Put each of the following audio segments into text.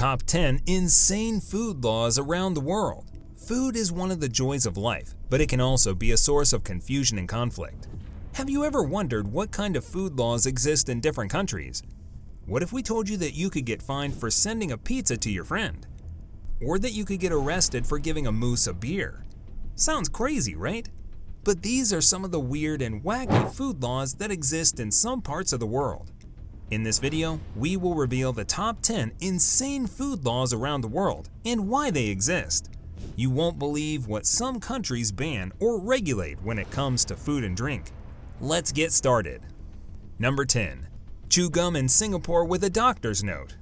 Top 10 Insane Food Laws Around the World. Food is one of the joys of life, but it can also be a source of confusion and conflict. Have you ever wondered what kind of food laws exist in different countries? What if we told you that you could get fined for sending a pizza to your friend? Or that you could get arrested for giving a moose a beer? Sounds crazy, right? But these are some of the weird and wacky food laws that exist in some parts of the world. In this video, we will reveal the top 10 insane food laws around the world and why they exist. You won't believe what some countries ban or regulate when it comes to food and drink. Let's get started. Number 10. Chew gum in Singapore with a doctor's note.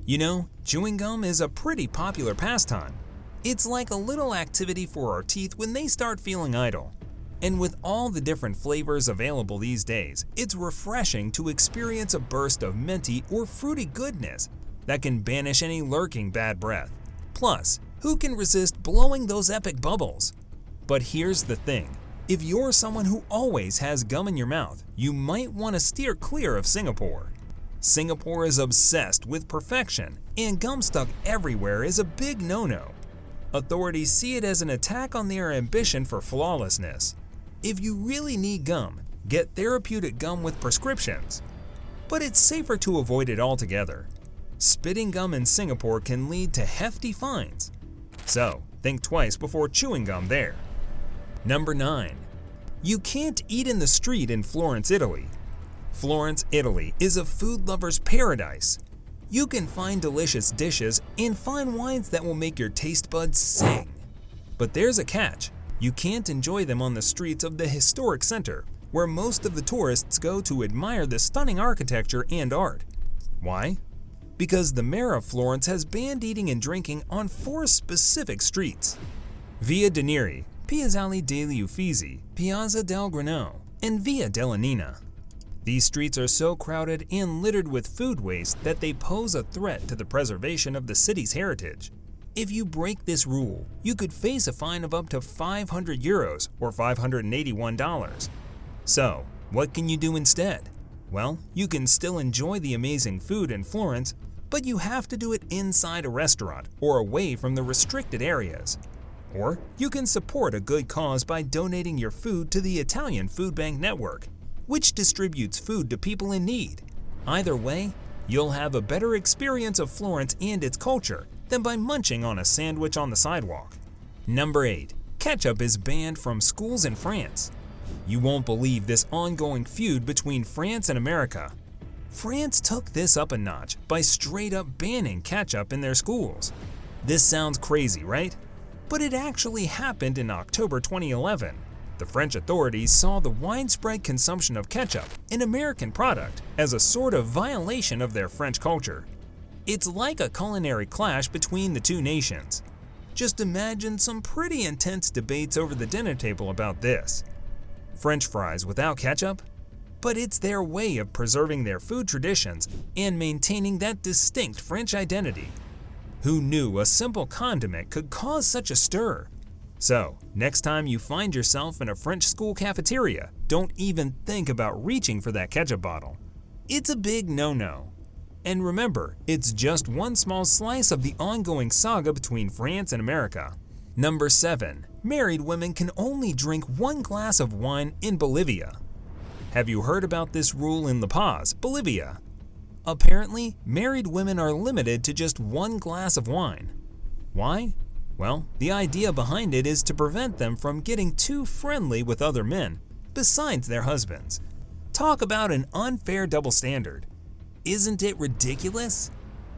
You know, chewing gum is a pretty popular pastime. It's like a little activity for our teeth when they start feeling idle. And with all the different flavors available these days, it's refreshing to experience a burst of minty or fruity goodness that can banish any lurking bad breath. Plus, who can resist blowing those epic bubbles? But here's the thing. If you're someone who always has gum in your mouth, you might want to steer clear of Singapore. Singapore is obsessed with perfection, and gum stuck everywhere is a big no-no. Authorities see it as an attack on their ambition for flawlessness. If you really need gum, get therapeutic gum with prescriptions. But it's safer to avoid it altogether. Spitting gum in Singapore can lead to hefty fines. So, think twice before chewing gum there. Number 9. You can't eat in the street in Florence, Italy. Florence, Italy is a food lover's paradise. You can find delicious dishes and fine wines that will make your taste buds sing. But there's a catch. You can't enjoy them on the streets of the historic center, where most of the tourists go to admire the stunning architecture and art. Why? Because the mayor of Florence has banned eating and drinking on 4 specific streets: Via de Neri, Piazzale degli Uffizi, Piazza del Grano, and Via della Nina. These streets are so crowded and littered with food waste that they pose a threat to the preservation of the city's heritage. If you break this rule, you could face a fine of up to €500 or $581. So, what can you do instead? Well, you can still enjoy the amazing food in Florence, but you have to do it inside a restaurant or away from the restricted areas. Or you can support a good cause by donating your food to the Italian Food Bank Network, which distributes food to people in need. Either way, you'll have a better experience of Florence and its culture than by munching on a sandwich on the sidewalk. Number 8. Ketchup is banned from schools in France. You won't believe this ongoing feud between France and America. France took this up a notch by straight up banning ketchup in their schools. This sounds crazy, right? But it actually happened in October 2011. The French authorities saw the widespread consumption of ketchup, an American product, as a sort of violation of their French culture. It's like a culinary clash between the two nations. Just imagine some pretty intense debates over the dinner table about this. French fries without ketchup? But it's their way of preserving their food traditions and maintaining that distinct French identity. Who knew a simple condiment could cause such a stir? So, next time you find yourself in a French school cafeteria, don't even think about reaching for that ketchup bottle. It's a big no-no. And remember, it's just one small slice of the ongoing saga between France and America. Number 7. Married women can only drink 1 glass of wine in Bolivia. Have you heard about this rule in La Paz, Bolivia? Apparently, married women are limited to just 1 glass of wine. Why? Well, the idea behind it is to prevent them from getting too friendly with other men, besides their husbands. Talk about an unfair double standard. Isn't it ridiculous?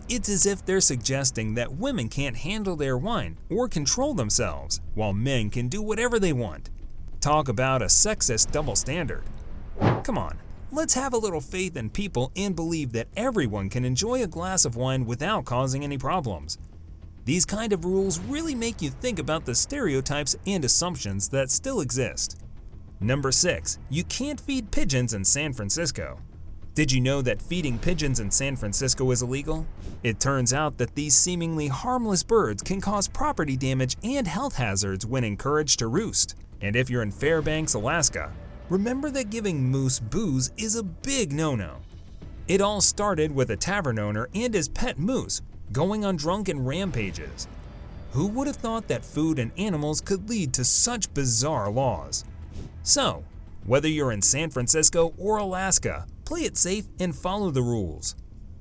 It's as if they're suggesting that women can't handle their wine or control themselves, while men can do whatever they want. Talk about a sexist double standard. Come on, let's have a little faith in people and believe that everyone can enjoy a glass of wine without causing any problems. These kind of rules really make you think about the stereotypes and assumptions that still exist. Number 6. You can't feed pigeons in San Francisco. Did you know that feeding pigeons in San Francisco is illegal? It turns out that these seemingly harmless birds can cause property damage and health hazards when encouraged to roost. And if you're in Fairbanks, Alaska, remember that giving moose booze is a big no-no. It all started with a tavern owner and his pet moose going on drunken rampages. Who would have thought that food and animals could lead to such bizarre laws? So, whether you're in San Francisco or Alaska, play it safe and follow the rules.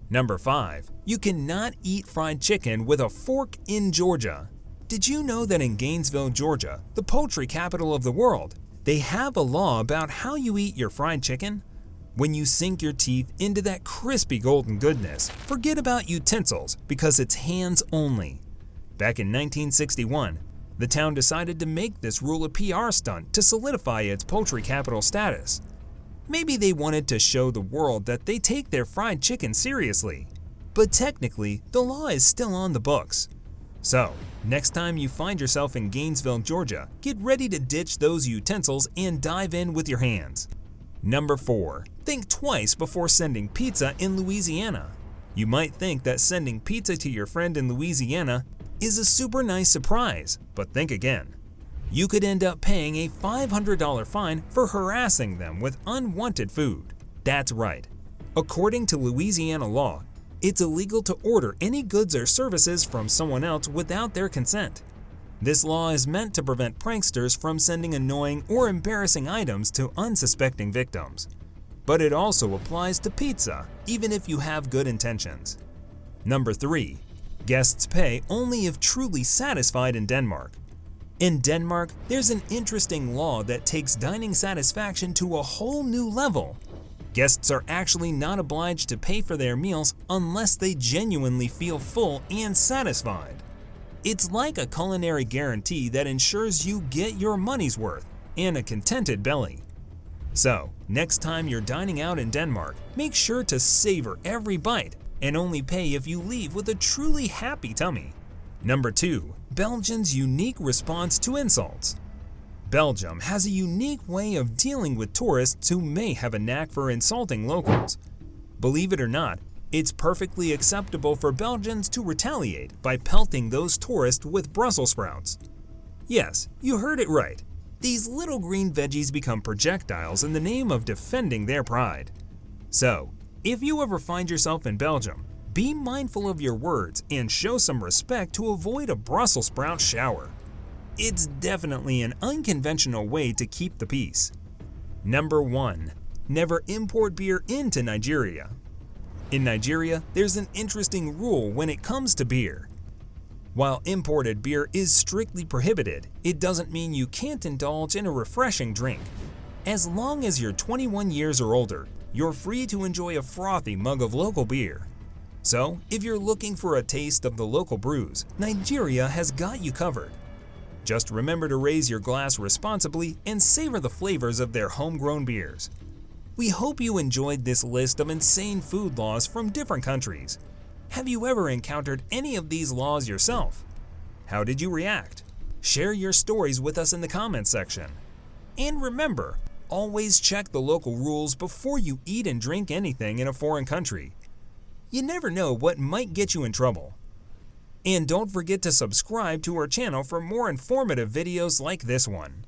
Number 5. You cannot eat fried chicken with a fork in Georgia. Did you know that in Gainesville, Georgia, the poultry capital of the world, they have a law about how you eat your fried chicken? When you sink your teeth into that crispy golden goodness, forget about utensils because it's hands only. Back in 1961, the town decided to make this rule a PR stunt to solidify its poultry capital status. Maybe they wanted to show the world that they take their fried chicken seriously. But technically, the law is still on the books. So, next time you find yourself in Gainesville, Georgia, get ready to ditch those utensils and dive in with your hands. Number 4. Think twice before sending pizza in Louisiana. You might think that sending pizza to your friend in Louisiana is a super nice surprise, but think again. You could end up paying a $500 fine for harassing them with unwanted food. That's right. According to Louisiana law, it's illegal to order any goods or services from someone else without their consent. This law is meant to prevent pranksters from sending annoying or embarrassing items to unsuspecting victims. But it also applies to pizza, even if you have good intentions. Number 3. Guests pay only if truly satisfied in Denmark. In Denmark, there's an interesting law that takes dining satisfaction to a whole new level. Guests are actually not obliged to pay for their meals unless they genuinely feel full and satisfied. It's like a culinary guarantee that ensures you get your money's worth and a contented belly. So, next time you're dining out in Denmark, make sure to savor every bite and only pay if you leave with a truly happy tummy. Number 2. Belgians' unique response to insults. Belgium has a unique way of dealing with tourists who may have a knack for insulting locals. Believe it or not, it's perfectly acceptable for Belgians to retaliate by pelting those tourists with Brussels sprouts. Yes, you heard it right. These little green veggies become projectiles in the name of defending their pride. So, if you ever find yourself in Belgium, be mindful of your words and show some respect to avoid a Brussels sprout shower. It's definitely an unconventional way to keep the peace. Number 1. Never import beer into Nigeria. In Nigeria, there's an interesting rule when it comes to beer. While imported beer is strictly prohibited, it doesn't mean you can't indulge in a refreshing drink. As long as you're 21 years or older, you're free to enjoy a frothy mug of local beer. So, if you're looking for a taste of the local brews, Nigeria has got you covered. Just remember to raise your glass responsibly and savor the flavors of their homegrown beers. We hope you enjoyed this list of insane food laws from different countries. Have you ever encountered any of these laws yourself? How did you react? Share your stories with us in the comments section. And remember, always check the local rules before you eat and drink anything in a foreign country. You never know what might get you in trouble. And don't forget to subscribe to our channel for more informative videos like this one.